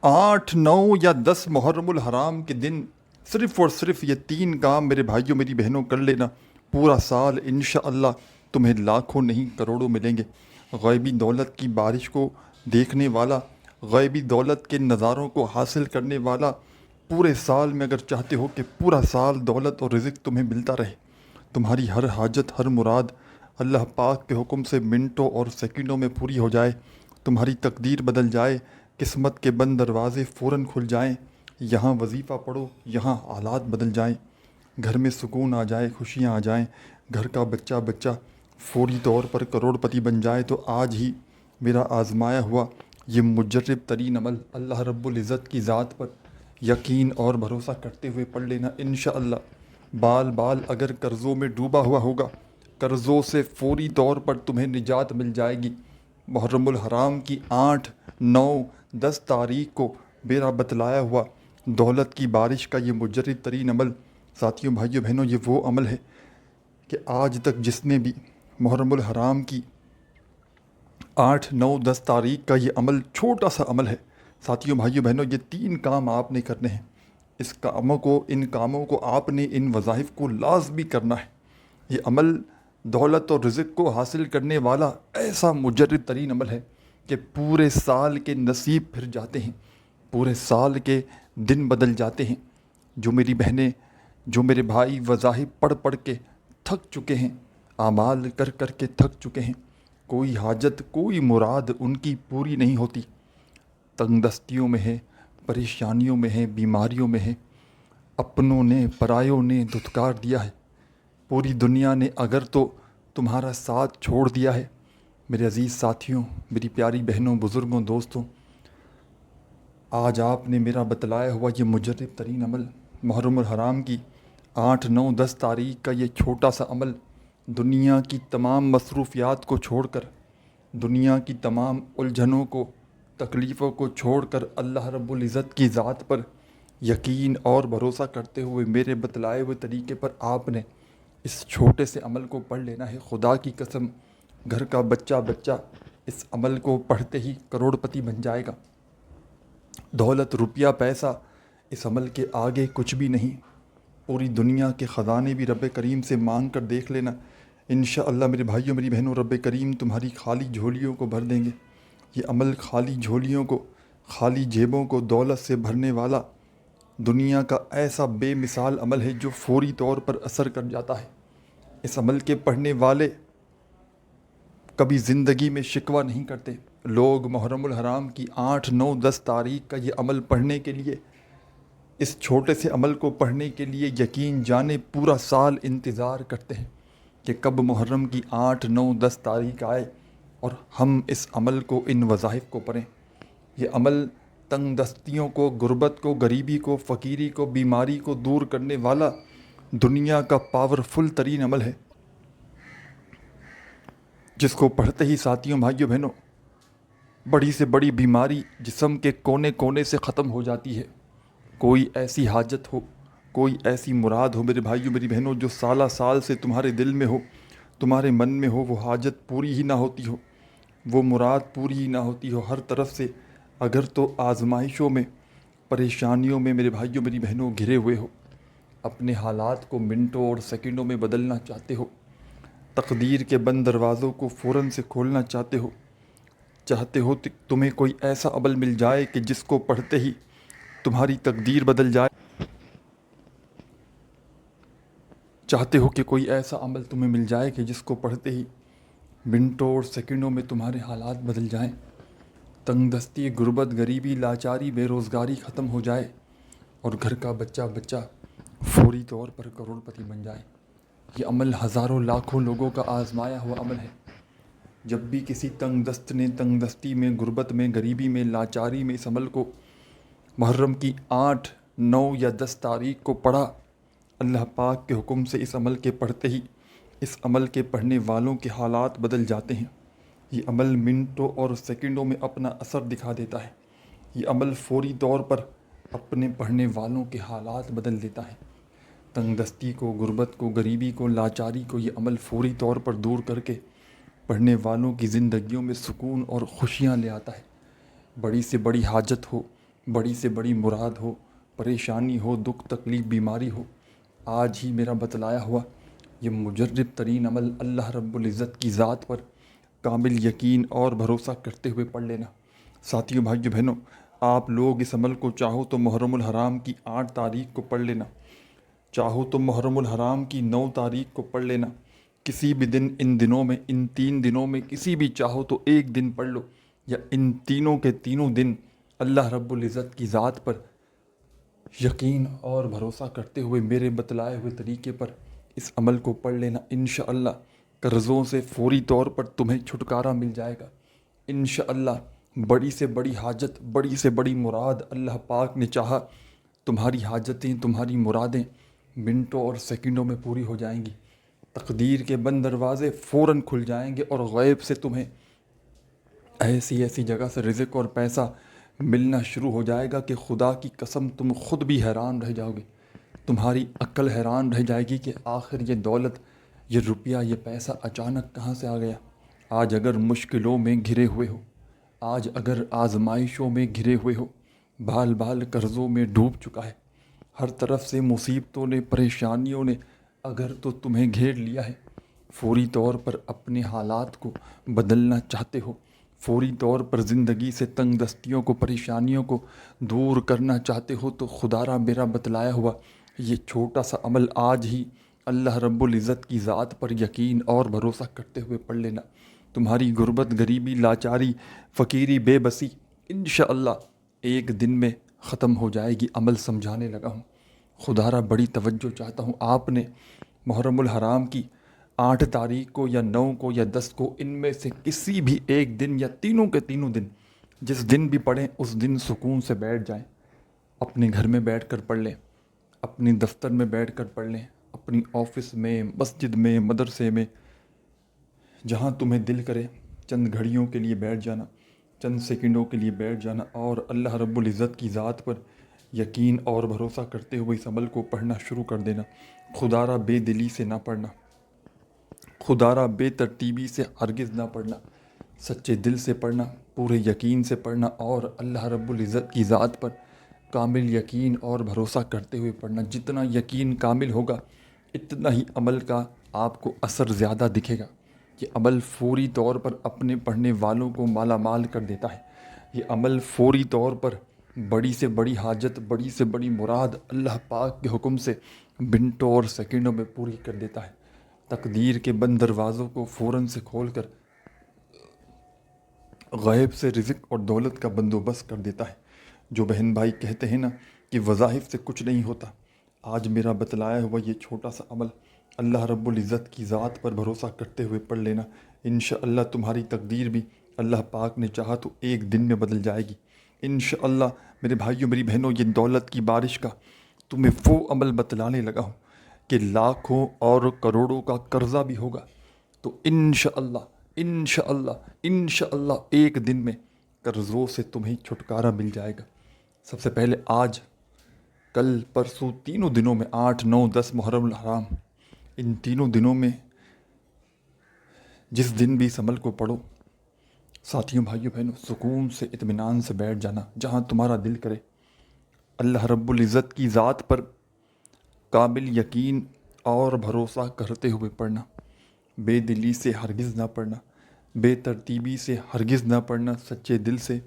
8 9 یا 10 محرم الحرام کے دن صرف اور صرف یہ 3 کام میرے بھائیوں میری بہنوں کر لینا، پورا سال انشاءاللہ تمہیں لاکھوں نہیں کروڑوں ملیں گے۔ غیبی دولت کی بارش کو دیکھنے والا، غیبی دولت کے نظاروں کو حاصل کرنے والا، پورے سال میں اگر چاہتے ہو کہ پورا سال دولت اور رزق تمہیں ملتا رہے، تمہاری ہر حاجت ہر مراد اللہ پاک کے حکم سے منٹوں اور سیکنڈوں میں پوری ہو جائے، تمہاری تقدیر بدل جائے، قسمت کے بند دروازے فوراً کھل جائیں، یہاں وظیفہ پڑھو یہاں حالات بدل جائیں، گھر میں سکون آ جائے، خوشیاں آ جائیں، گھر کا بچہ فوری طور پر کروڑ پتی بن جائے، تو آج ہی میرا آزمایا ہوا یہ مجرب ترین عمل اللہ رب العزت کی ذات پر یقین اور بھروسہ کرتے ہوئے پڑھ لینا۔ انشاءاللہ بال اگر قرضوں میں ڈوبا ہوا ہوگا، قرضوں سے فوری طور پر تمہیں نجات مل جائے گی۔ محرم الحرام کی 8 9 10 تاریخ کو میرا بتلایا ہوا دولت کی بارش کا یہ مجرب ترین عمل، ساتھیوں بھائیوں بہنوں، یہ وہ عمل ہے کہ آج تک جس نے بھی محرم الحرام کی 8 9 10 تاریخ کا یہ عمل، چھوٹا سا عمل ہے ساتھیوں بھائیوں بہنوں، یہ 3 کام آپ نے کرنے ہیں، ان کاموں کو آپ نے، ان وظائف کو لازمی کرنا ہے۔ یہ عمل دولت اور رزق کو حاصل کرنے والا ایسا مجرب ترین عمل ہے کہ پورے سال کے نصیب پھر جاتے ہیں، پورے سال کے دن بدل جاتے ہیں۔ جو میری بہنیں، جو میرے بھائی وظائف پڑھ کے تھک چکے ہیں، اعمال کر کے تھک چکے ہیں، کوئی حاجت کوئی مراد ان کی پوری نہیں ہوتی، تنگ دستیوں میں ہے، پریشانیوں میں ہے، بیماریوں میں ہے، اپنوں نے پرایوں نے دھتکار دیا ہے، پوری دنیا نے اگر تو تمہارا ساتھ چھوڑ دیا ہے۔ میرے عزیز ساتھیوں، میری پیاری بہنوں، بزرگوں، دوستوں، آج آپ نے میرا بتلایا ہوا یہ مجرب ترین عمل، محرم الحرام کی 8 9 10 تاریخ کا یہ چھوٹا سا عمل، دنیا کی تمام مصروفیات کو چھوڑ کر، دنیا کی تمام الجھنوں کو، تکلیفوں کو چھوڑ کر اللہ رب العزت کی ذات پر یقین اور بھروسہ کرتے ہوئے میرے بتلائے ہوئے طریقے پر آپ نے اس چھوٹے سے عمل کو پڑھ لینا ہے۔ خدا کی قسم، گھر کا بچہ اس عمل کو پڑھتے ہی کروڑ پتی بن جائے گا۔ دولت، روپیہ، پیسہ اس عمل کے آگے کچھ بھی نہیں۔ پوری دنیا کے خزانے بھی رب کریم سے مانگ کر دیکھ لینا، انشاءاللہ میرے بھائیوں میری بہنوں، رب کریم تمہاری خالی جھولیوں کو بھر دیں گے۔ یہ عمل خالی جھولیوں کو، خالی جیبوں کو دولت سے بھرنے والا دنیا کا ایسا بے مثال عمل ہے جو فوری طور پر اثر کر جاتا ہے۔ اس عمل کے پڑھنے والے کبھی زندگی میں شکوہ نہیں کرتے۔ لوگ محرم الحرام کی 8 9 10 تاریخ کا یہ عمل پڑھنے کے لیے، اس چھوٹے سے عمل کو پڑھنے کے لیے یقین جانے پورا سال انتظار کرتے ہیں کہ کب محرم کی 8 9 10 تاریخ آئے اور ہم اس عمل کو، ان وظائف کو پڑھیں۔ یہ عمل تنگ دستیوں کو، غربت کو، غریبی کو، فقیری کو، بیماری کو دور کرنے والا دنیا کا پاورفل ترین عمل ہے، جس کو پڑھتے ہی ساتھیوں بھائیوں بہنوں بڑی سے بڑی بیماری جسم کے کونے کونے سے ختم ہو جاتی ہے۔ کوئی ایسی حاجت ہو، کوئی ایسی مراد ہو میرے بھائیوں میری بہنوں جو سالہ سال سے تمہارے دل میں ہو، تمہارے من میں ہو، وہ حاجت پوری ہی نہ ہوتی ہو، وہ مراد پوری ہی نہ ہوتی ہو، ہر طرف سے اگر تو آزمائشوں میں، پریشانیوں میں میرے بھائیوں میری بہنوں گھرے ہوئے ہو، اپنے حالات کو منٹوں اور سیکنڈوں میں بدلنا چاہتے ہو، تقدیر کے بند دروازوں کو فوراً سے کھولنا چاہتے ہو تمہیں کوئی ایسا عمل مل جائے کہ جس کو پڑھتے ہی تمہاری تقدیر بدل جائے، چاہتے ہو کہ کوئی ایسا عمل تمہیں مل جائے کہ جس کو پڑھتے ہی منٹوں اور سیکنڈوں میں تمہارے حالات بدل جائیں، تنگ دستی، غربت، غریبی، لاچاری، بے روزگاری ختم ہو جائے اور گھر کا بچہ فوری طور پر کروڑ پتی بن جائے۔ یہ عمل ہزاروں لاکھوں لوگوں کا آزمایا ہوا عمل ہے۔ جب بھی کسی تنگ دست نے تنگ دستی میں، غربت میں، غریبی میں، لاچاری میں اس عمل کو محرم کی 8 9 یا 10 تاریخ کو پڑھا، اللہ پاک کے حکم سے اس عمل کے پڑھتے ہی اس عمل کے پڑھنے والوں کے حالات بدل جاتے ہیں۔ یہ عمل منٹوں اور سیکنڈوں میں اپنا اثر دکھا دیتا ہے۔ یہ عمل فوری طور پر اپنے پڑھنے والوں کے حالات بدل دیتا ہے۔ تنگ دستی کو، غربت کو، غریبی کو، لاچاری کو یہ عمل فوری طور پر دور کر کے پڑھنے والوں کی زندگیوں میں سکون اور خوشیاں لے آتا ہے۔ بڑی سے بڑی حاجت ہو، بڑی سے بڑی مراد ہو، پریشانی ہو، دکھ تکلیف بیماری ہو، آج ہی میرا بتلایا ہوا یہ مجرب ترین عمل اللہ رب العزت کی ذات پر کامل یقین اور بھروسہ کرتے ہوئے پڑھ لینا۔ ساتھیوں، بھائیو بہنوں، آپ لوگ اس عمل کو چاہو تو محرم الحرام کی 8 تاریخ کو پڑھ لینا، چاہو تو محرم الحرام کی 9 تاریخ کو پڑھ لینا، کسی بھی دن ان دنوں میں، ان 3 دنوں میں کسی بھی چاہو تو ایک دن پڑھ لو، یا ان تینوں کے تینوں دن اللہ رب العزت کی ذات پر یقین اور بھروسہ کرتے ہوئے میرے بتلائے ہوئے طریقے پر اس عمل کو پڑھ لینا۔ انشاءاللہ قرضوں سے فوری طور پر تمہیں چھٹکارا مل جائے گا۔ انشاءاللہ بڑی سے بڑی حاجت، بڑی سے بڑی مراد اللہ پاک نے چاہا تمہاری حاجتیں، تمہاری مرادیں منٹوں اور سیکنڈوں میں پوری ہو جائیں گی۔ تقدیر کے بند دروازے فوراً کھل جائیں گے اور غیب سے تمہیں ایسی ایسی جگہ سے رزق اور پیسہ ملنا شروع ہو جائے گا کہ خدا کی قسم تم خود بھی حیران رہ جاؤ گے۔ تمہاری عقل حیران رہ جائے گی کہ آخر یہ دولت، یہ روپیہ، یہ پیسہ اچانک کہاں سے آ گیا۔ آج اگر مشکلوں میں گھرے ہوئے ہو، آج اگر آزمائشوں میں گھرے ہوئے ہو، بال بال قرضوں میں ڈوب چکا ہے، ہر طرف سے مصیبتوں نے، پریشانیوں نے اگر تو تمہیں گھیر لیا ہے، فوری طور پر اپنے حالات کو بدلنا چاہتے ہو، فوری طور پر زندگی سے تنگ دستیوں کو، پریشانیوں کو دور کرنا چاہتے ہو، تو خدا را میرا بتلایا ہوا یہ چھوٹا سا عمل آج ہی اللہ رب العزت کی ذات پر یقین اور بھروسہ کرتے ہوئے پڑھ لینا۔ تمہاری غربت، غریبی، لاچاری، فقیری، بے بسی انشاءاللہ ایک دن میں ختم ہو جائے گی۔ عمل سمجھانے لگا ہوں، خدا را بڑی توجہ چاہتا ہوں۔ آپ نے محرم الحرام کی 8 تاریخ کو یا 9 کو یا 10 کو، ان میں سے کسی بھی ایک دن یا تینوں کے تینوں دن، جس دن بھی پڑھیں اس دن سکون سے بیٹھ جائیں، اپنے گھر میں بیٹھ کر پڑھ لیں، اپنے دفتر میں بیٹھ کر پڑھ لیں، اپنی آفس میں، مسجد میں، مدرسے میں، جہاں تمہیں دل کرے چند گھڑیوں کے لیے بیٹھ جانا، چند سیکنڈوں کے لیے بیٹھ جانا اور اللہ رب العزت کی ذات پر یقین اور بھروسہ کرتے ہوئے اس عمل کو پڑھنا شروع کر دینا۔ خدا را بے دلی سے نہ پڑھنا، خدا را بے ترتیبی سے ہرگز نہ پڑھنا، سچے دل سے پڑھنا، پورے یقین سے پڑھنا اور اللہ رب العزت کی ذات پر کامل یقین اور بھروسہ کرتے ہوئے پڑھنا۔ جتنا یقین کامل ہوگا اتنا ہی عمل کا آپ کو اثر زیادہ دکھے گا۔ یہ عمل فوری طور پر اپنے پڑھنے والوں کو مالا مال کر دیتا ہے۔ یہ عمل فوری طور پر بڑی سے بڑی حاجت، بڑی سے بڑی مراد اللہ پاک کے حکم سے منٹوں اور سیکنڈوں میں پوری کر دیتا ہے۔ تقدیر کے بند دروازوں کو فوراً سے کھول کر غیب سے رزق اور دولت کا بندوبست کر دیتا ہے۔ جو بہن بھائی کہتے ہیں نا کہ وظائف سے کچھ نہیں ہوتا، آج میرا بتلایا ہوا یہ چھوٹا سا عمل اللہ رب العزت کی ذات پر بھروسہ کرتے ہوئے پڑھ لینا۔ انشاءاللہ تمہاری تقدیر بھی اللہ پاک نے چاہا تو ایک دن میں بدل جائے گی۔ انشاءاللہ میرے بھائیوں، میری بہنوں، یہ دولت کی بارش کا تمہیں وہ عمل بتلانے لگا ہوں کہ لاکھوں اور کروڑوں کا قرضہ بھی ہوگا تو انشاءاللہ انشاءاللہ انشاءاللہ ایک دن میں قرضوں سے تمہیں چھٹکارا مل جائے گا۔ سب سے پہلے آج، کل، پرسوں، تینوں دنوں میں، 8، 9، 10 محرم الحرام، ان تینوں دنوں میں جس دن بھی اس عمل کو پڑھو، ساتھیوں، بھائیوں، بہنوں، سکون سے، اطمینان سے بیٹھ جانا جہاں تمہارا دل کرے۔ اللہ رب العزت کی ذات پر کامل یقین اور بھروسہ کرتے ہوئے پڑھنا، بے دلی سے ہرگز نہ پڑھنا، بے ترتیبی سے ہرگز نہ پڑھنا، سچے دل سے،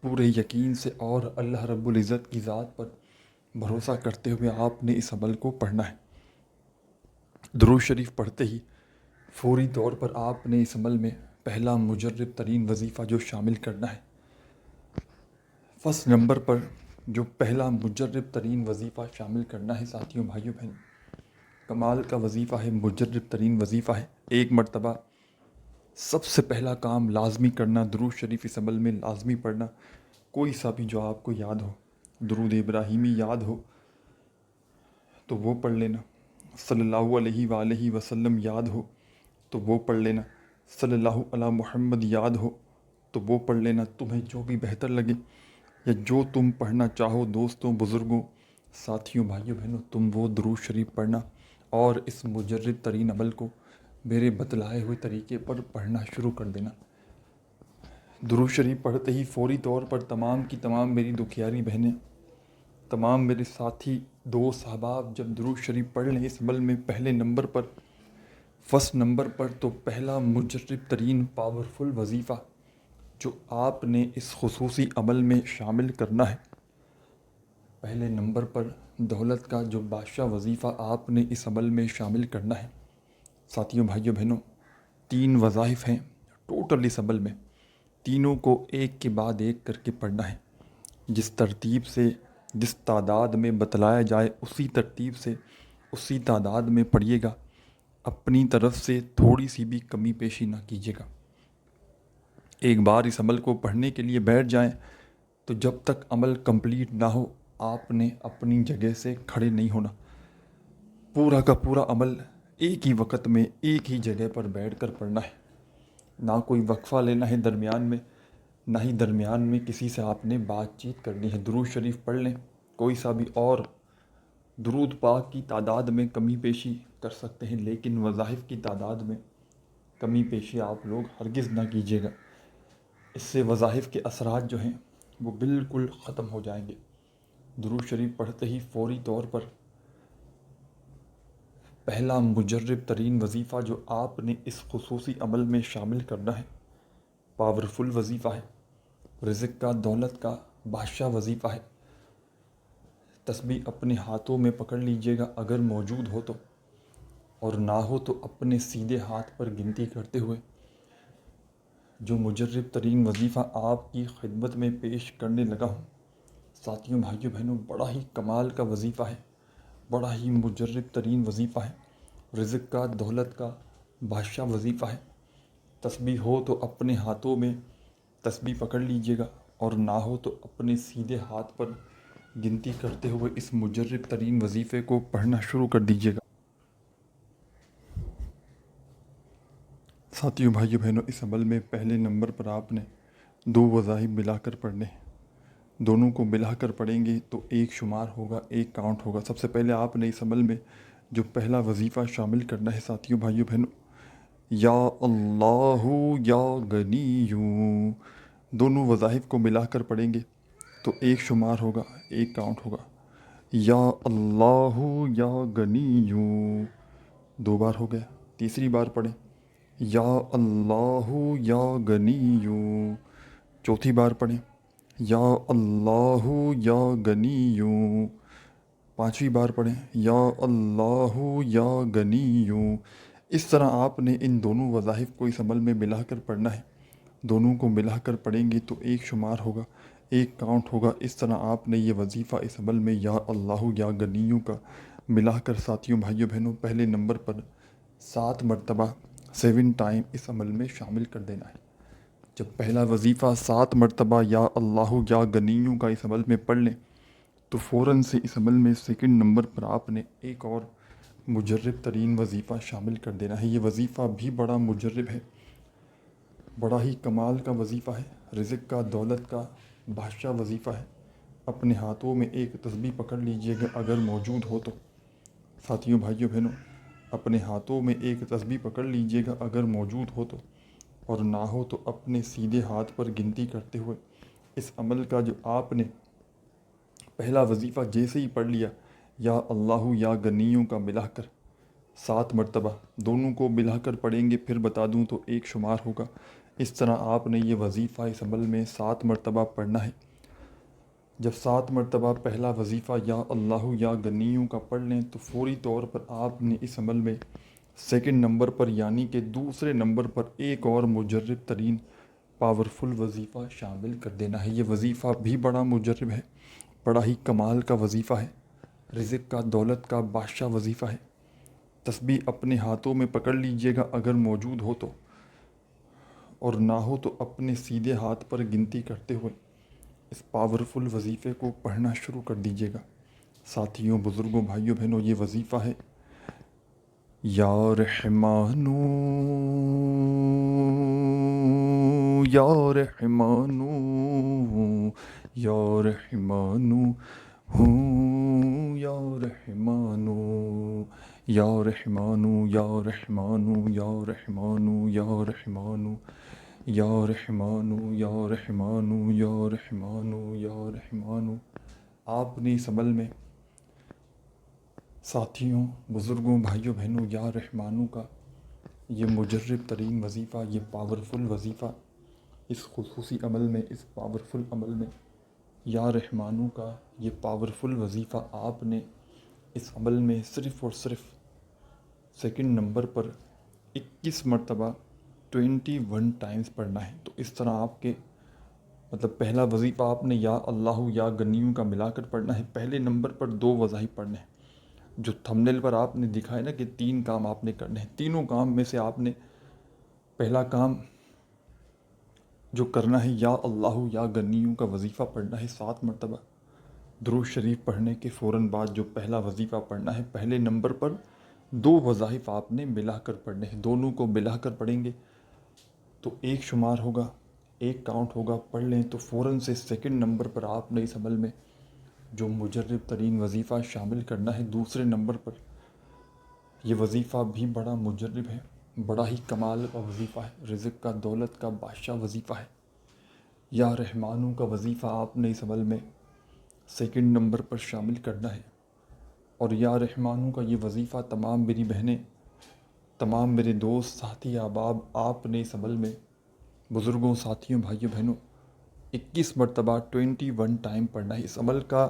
پورے یقین سے اور اللہ رب العزت کی ذات پر بھروسہ کرتے ہوئے آپ نے اس عمل کو پڑھنا ہے۔ درود شریف پڑھتے ہی فوری طور پر آپ نے اس عمل میں پہلا مجرب ترین وظیفہ جو شامل کرنا ہے، فرسٹ نمبر پر جو پہلا مجرب ترین وظیفہ شامل کرنا ہے، ساتھیوں، بھائیوں، بہنوں، کمال کا وظیفہ ہے، مجرب ترین وظیفہ ہے۔ ایک مرتبہ سب سے پہلا کام لازمی کرنا، درود شریف اس عمل میں لازمی پڑھنا، کوئی سا بھی جو آپ کو یاد ہو، درود ابراہیمی یاد ہو تو وہ پڑھ لینا، صلی اللہ علیہ وآلہ وسلم یاد ہو تو وہ پڑھ لینا، صلی اللہ علی محمد یاد ہو تو وہ پڑھ لینا۔ تمہیں جو بھی بہتر لگے یا جو تم پڑھنا چاہو، دوستوں، بزرگوں، ساتھیوں، بھائیوں، بہنوں، تم وہ درود شریف پڑھنا اور اس مجرب ترین عمل کو میرے بتلائے ہوئے طریقے پر پڑھنا شروع کر دینا۔ درود شریف پڑھتے ہی فوری طور پر تمام کی تمام میری دکھیاری بہنیں، تمام میرے ساتھی دوست احباب جب درود شریف پڑھ لیں اس عمل میں پہلے نمبر پر، فرسٹ نمبر پر، تو پہلا مجرب ترین پاورفل وظیفہ جو آپ نے اس خصوصی عمل میں شامل کرنا ہے، پہلے نمبر پر دولت کا جو بادشاہ وظیفہ آپ نے اس عمل میں شامل کرنا ہے۔ ساتھیوں، بھائیوں، بہنوں، 3 وظائف ہیں ٹوٹل اس عمل میں، تینوں کو ایک کے بعد ایک کر کے پڑھنا ہے، جس ترتیب سے جس تعداد میں بتلایا جائے اسی ترتیب سے اسی تعداد میں پڑھیے گا، اپنی طرف سے تھوڑی سی بھی کمی پیشی نہ کیجیے گا۔ ایک بار اس عمل کو پڑھنے کے لیے بیٹھ جائیں تو جب تک عمل کمپلیٹ نہ ہو آپ نے اپنی جگہ سے کھڑے نہیں ہونا، پورا کا پورا عمل ایک ہی وقت میں ایک ہی جگہ پر بیٹھ کر پڑھنا ہے، نہ کوئی وقفہ لینا ہے درمیان میں، نہ ہی درمیان میں کسی سے آپ نے بات چیت کرنی ہے۔ درود شریف پڑھ لیں، کوئی سا بھی اور درود پاک کی تعداد میں کمی پیشی کر سکتے ہیں، لیکن وظائف کی تعداد میں کمی پیشی آپ لوگ ہرگز نہ کیجیے گا، اس سے وظائف کے اثرات جو ہیں وہ بالکل ختم ہو جائیں گے۔ درود شریف پڑھتے ہی فوری طور پر پہلا مجرب ترین وظیفہ جو آپ نے اس خصوصی عمل میں شامل کرنا ہے، پاورفل وظیفہ ہے، رزق کا دولت کا بادشاہ وظیفہ ہے۔ تسبیح اپنے ہاتھوں میں پکڑ لیجئے گا اگر موجود ہو تو، اور نہ ہو تو اپنے سیدھے ہاتھ پر گنتی کرتے ہوئے جو مجرب ترین وظیفہ آپ کی خدمت میں پیش کرنے لگا ہوں۔ ساتھیوں، بھائیوں، بہنوں، بڑا ہی کمال کا وظیفہ ہے، بڑا ہی مجرب ترین وظیفہ ہے، رزق کا دولت کا بادشاہ وظیفہ ہے۔ تسبیح ہو تو اپنے ہاتھوں میں تسبیح پکڑ لیجئے گا، اور نہ ہو تو اپنے سیدھے ہاتھ پر گنتی کرتے ہوئے اس مجرب ترین وظیفے کو پڑھنا شروع کر دیجئے گا۔ ساتھیوں، بھائیوں، بہنوں، اس عمل میں پہلے نمبر پر آپ نے 2 وظائف ملا کر پڑھنے ہیں۔ دونوں کو ملا کر پڑھیں گے تو ایک شمار ہوگا، ایک کاؤنٹ ہوگا۔ سب سے پہلے آپ نے اس عمل میں جو پہلا وظیفہ شامل کرنا ہے ساتھیوں، بھائیوں، بہنوں، یا اللہ یا غنیوں، دونوں وظائف کو ملا کر پڑھیں گے تو ایک شمار ہوگا، ایک کاؤنٹ ہوگا۔ یا اللہ یا غنیوں 2 بار ہو گیا۔ تیسری بار پڑھیں، یا اللہ یا غنیوں، چوتھی بار پڑھیں، یا اللہ یا غنیوں، 5ویں بار پڑھیں، یا اللہ یا غنیوں۔ اس طرح آپ نے ان دونوں وظائف کو اس عمل میں ملا کر پڑھنا ہے۔ دونوں کو ملا کر پڑھیں گے تو ایک شمار ہوگا، ایک کاؤنٹ ہوگا۔ اس طرح آپ نے یہ وظیفہ اس عمل میں یا اللہ یا غنیوں کا ملا کر ساتھیوں، بھائیوں، بہنوں، پہلے نمبر پر 7 مرتبہ 7 ٹائم اس عمل میں شامل کر دینا ہے۔ جب پہلا وظیفہ 7 مرتبہ یا اللہ یا غنیوں کا اس عمل میں پڑھ لیں تو فوراً سے اس عمل میں سیکنڈ نمبر پر آپ نے ایک اور مجرب ترین وظیفہ شامل کر دینا ہے۔ یہ وظیفہ بھی بڑا مجرب ہے، بڑا ہی کمال کا وظیفہ ہے، رزق کا دولت کا بادشاہ وظیفہ ہے۔ اپنے ہاتھوں میں ایک تسبیح پکڑ لیجئے گا اگر موجود ہو تو۔ ساتھیوں، بھائیوں، بہنوں، اپنے ہاتھوں میں ایک تسبیح پکڑ لیجئے گا اگر موجود ہو تو، اور نہ ہو تو اپنے سیدھے ہاتھ پر گنتی کرتے ہوئے اس عمل کا جو آپ نے پہلا وظیفہ جیسے ہی پڑھ لیا، یا اللہ یا غنیوں کا ملا کر 7 مرتبہ، دونوں کو ملا کر پڑھیں گے، پھر بتا دوں تو ایک شمار ہوگا۔ اس طرح آپ نے یہ وظیفہ اس عمل میں 7 مرتبہ پڑھنا ہے۔ جب 7 مرتبہ پہلا وظیفہ یا اللہ یا غنیوں کا پڑھ لیں تو فوری طور پر آپ نے اس عمل میں سیکنڈ نمبر پر، یعنی کہ دوسرے نمبر پر، ایک اور مجرب ترین پاورفل وظیفہ شامل کر دینا ہے۔ یہ وظیفہ بھی بڑا مجرب ہے، بڑا ہی کمال کا وظیفہ ہے، رزق کا دولت کا بادشاہ وظیفہ ہے۔ تسبیح اپنے ہاتھوں میں پکڑ لیجئے گا اگر موجود ہو تو، اور نہ ہو تو اپنے سیدھے ہاتھ پر گنتی کرتے ہوئے اس پاورفل وظیفے کو پڑھنا شروع کر دیجئے گا۔ ساتھیوں، بزرگوں، بھائیوں، بہنوں، یہ وظیفہ ہے یا رحمانو یا رحمانو یا رحمانو یا رحمانو یا رحمانو یا رحمانو یا رحمانو یا رحمانو یا رحمانو یا رحمانو یا رحمانو یا رحمانو۔ آپ نے اس عمل میں ساتھیوں، بزرگوں، بھائیوں بہنوں، یا رحمانو کا یہ مجرب ترین وظیفہ، یہ پاورفل وظیفہ، اس خصوصی عمل میں، اس پاورفل عمل میں یا رحمانو کا یہ پاورفل وظیفہ آپ نے اس عمل میں صرف اور صرف سیکنڈ نمبر پر 21 مرتبہ 21 ٹائمز پڑھنا ہے۔ تو اس طرح آپ کے پہلا وظیفہ آپ نے یا اللہ یا غنیوں کا ملا کر پڑھنا ہے۔ پہلے نمبر پر 2 وظائف پڑھنے ہیں، جو تھمبنیل پر آپ نے دکھا ہے نا کہ 3 کام آپ نے کرنے ہیں۔ تینوں کام میں سے آپ نے پہلا کام جو کرنا ہے یا اللہ یا غنیوں کا وظیفہ پڑھنا ہے 7 مرتبہ۔ درود شریف پڑھنے کے فوراً بعد جو پہلا وظیفہ پڑھنا ہے، پہلے نمبر پر 2 وظائف آپ نے ملا کر پڑھنے ہیں۔ دونوں کو ملا کر پڑھیں گے تو ایک شمار ہوگا، ایک کاؤنٹ ہوگا، پڑھ لیں تو فوراً سے سیکنڈ نمبر پر آپ نے اس عمل میں جو مجرب ترین وظیفہ شامل کرنا ہے۔ دوسرے نمبر پر یہ وظیفہ بھی بڑا مجرب ہے، بڑا ہی کمال کا وظیفہ ہے، رزق کا، دولت کا بادشاہ وظیفہ ہے۔ یا رحمانوں کا وظیفہ آپ نے اس عمل میں سیکنڈ نمبر پر شامل کرنا ہے۔ اور یا رحمانوں کا یہ وظیفہ تمام میری بہنیں، تمام میرے دوست، ساتھی، احباب، آپ نے اس عمل میں بزرگوں، ساتھیوں، بھائیوں بہنوں 21 مرتبہ 21 ٹائم پڑھنا ہے۔ اس عمل کا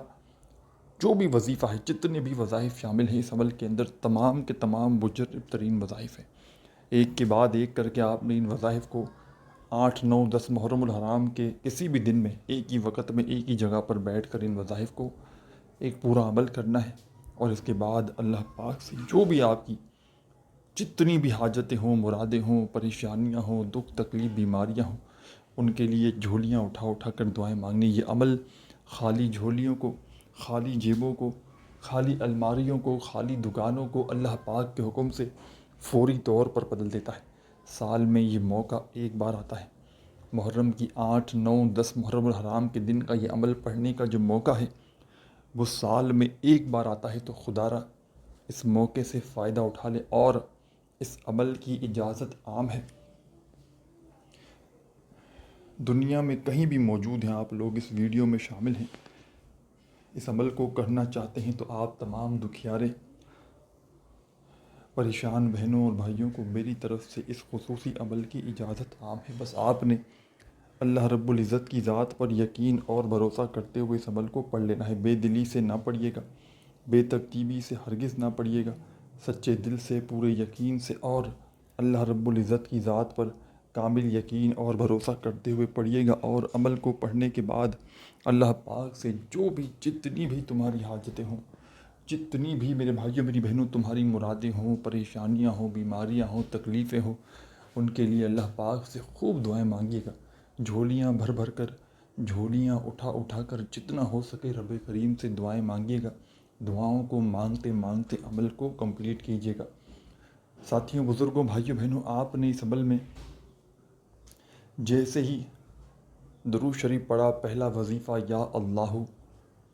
جو بھی وظیفہ ہے، جتنے بھی وظائف شامل ہیں اس عمل کے اندر، تمام کے تمام مجرب ترین وظائف ہیں۔ ایک کے بعد ایک کر کے آپ نے ان وظائف کو 8، 9، 10 محرم الحرام کے کسی بھی دن میں ایک ہی وقت میں ایک ہی جگہ پر بیٹھ کر ان وظائف کو ایک پورا عمل کرنا ہے۔ اور اس کے بعد اللہ پاک سے جو بھی آپ کی جتنی بھی حاجتیں ہوں، مرادیں ہوں، پریشانیاں ہوں، دکھ تکلیف، بیماریاں ہوں، ان کے لیے جھولیاں اٹھا اٹھا کر دعائیں مانگنی۔ یہ عمل خالی جھولیوں کو، خالی جیبوں کو، خالی الماریوں کو، خالی دکانوں کو اللہ پاک کے حکم سے فوری طور پر بدل دیتا ہے۔ سال میں یہ موقع ایک بار آتا ہے، محرم کی 8، 9، 10 محرم الحرام کے دن کا یہ عمل پڑھنے کا جو موقع ہے وہ سال میں ایک بار آتا ہے۔ تو خدا را اس موقع سے فائدہ اٹھا لے، اور اس عمل کی اجازت عام ہے، دنیا میں کہیں بھی موجود ہیں، آپ لوگ اس ویڈیو میں شامل ہیں، اس عمل کو کرنا چاہتے ہیں تو آپ تمام دکھیارے پریشان بہنوں اور بھائیوں کو میری طرف سے اس خصوصی عمل کی اجازت عام ہے۔ بس آپ نے اللہ رب العزت کی ذات پر یقین اور بھروسہ کرتے ہوئے اس عمل کو پڑھ لینا ہے۔ بے دلی سے نہ پڑھیے گا، بے ترتیبی سے ہرگز نہ پڑھیے گا، سچے دل سے، پورے یقین سے، اور اللہ رب العزت کی ذات پر کامل یقین اور بھروسہ کرتے ہوئے پڑھیے گا۔ اور عمل کو پڑھنے کے بعد اللہ پاک سے جو بھی، جتنی بھی تمہاری حاجتیں ہوں، جتنی بھی میرے بھائیوں میری بہنوں تمہاری مرادیں ہوں، پریشانیاں ہوں، بیماریاں ہوں، تکلیفیں ہوں، ان کے لیے اللہ پاک سے خوب دعائیں مانگیے گا۔ جھولیاں بھر بھر کر، جھولیاں اٹھا اٹھا کر جتنا ہو سکے رب کریم سے دعائیں مانگیے گا۔ دعاؤں کو مانگتے مانگتے عمل کو کمپلیٹ کیجیے گا۔ ساتھیوں، بزرگوں، بھائیوں بہنوں، آپ نے اس عمل میں جیسے ہی درود شریف پڑھا، پہلا وظیفہ یا اللہ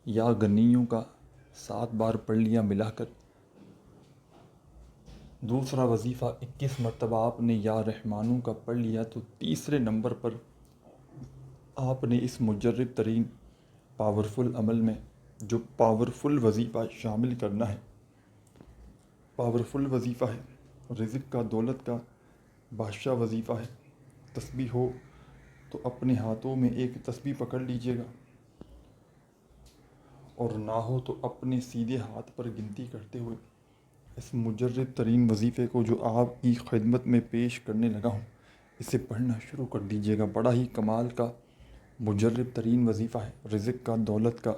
یا غنیوں کا 7 بار پڑھ لیا ملا کر، دوسرا وظیفہ 21 مرتبہ آپ نے یا رحمانوں کا پڑھ لیا، تو تیسرے نمبر پر آپ نے اس مجرب ترین پاورفل عمل میں جو پاورفل وظیفہ شامل کرنا ہے، پاورفل وظیفہ ہے، رزق کا، دولت کا بادشاہ وظیفہ ہے۔ تسبیح ہو تو اپنے ہاتھوں میں ایک تسبیح پکڑ لیجئے گا، اور نہ ہو تو اپنے سیدھے ہاتھ پر گنتی کرتے ہوئے اس مجرب ترین وظیفے کو جو آپ کی خدمت میں پیش کرنے لگا ہوں، اسے پڑھنا شروع کر دیجیے گا۔ بڑا ہی کمال کا مجرب ترین وظیفہ ہے، رزق کا، دولت کا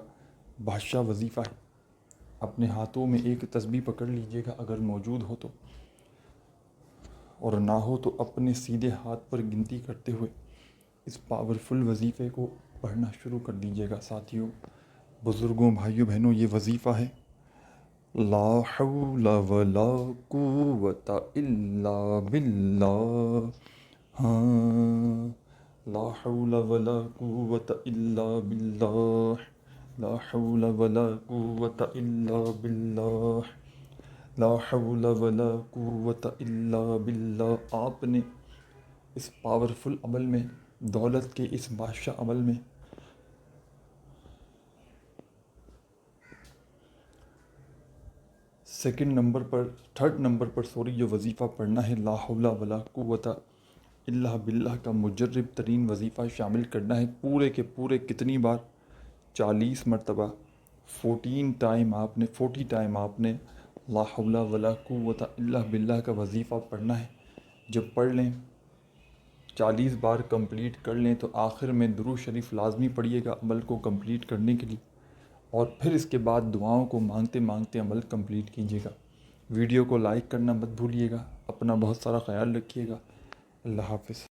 بادشاہ وظیفہ ہے۔ اپنے ہاتھوں میں ایک تسبیح پکڑ لیجیے گا اگر موجود ہو تو، اور نہ ہو تو اپنے سیدھے ہاتھ پر گنتی کرتے ہوئے اس پاورفل وظیفے کو پڑھنا شروع کر دیجیے گا۔ ساتھیوں، بزرگوں، بھائیوں بہنوں، یہ وظیفہ ہے لا حول ولا قوت الا باللہ، ہاں، لا حول ولا قوت الا باللہ، لا حول ولا قوت الا باللہ، لا حول ولا قوت الا باللہ۔ آپ نے اس پاورفل عمل میں، دولت کے اس بادشاہ عمل میں تھرڈ نمبر پر جو وظیفہ پڑھنا ہے، لا حول ولا قوت الا باللہ کا مجرب ترین وظیفہ شامل کرنا ہے. پورے کے پورے کتنی بار؟ 40 مرتبہ. 40 ٹائم آپ نے لا حول ولا قوت الا باللہ کا وظیفہ پڑھنا ہے. جب پڑھ لیں، 40 بار کمپلیٹ کر لیں تو آخر میں درود شریف لازمی پڑھیے گا عمل کو کمپلیٹ کرنے کے لیے، اور پھر اس کے بعد دعاؤں کو مانگتے مانگتے عمل کمپلیٹ کیجیے گا. ویڈیو کو لائک کرنا مت بھولیے گا. اپنا بہت سارا خیال رکھیے گا. اللہ حافظ.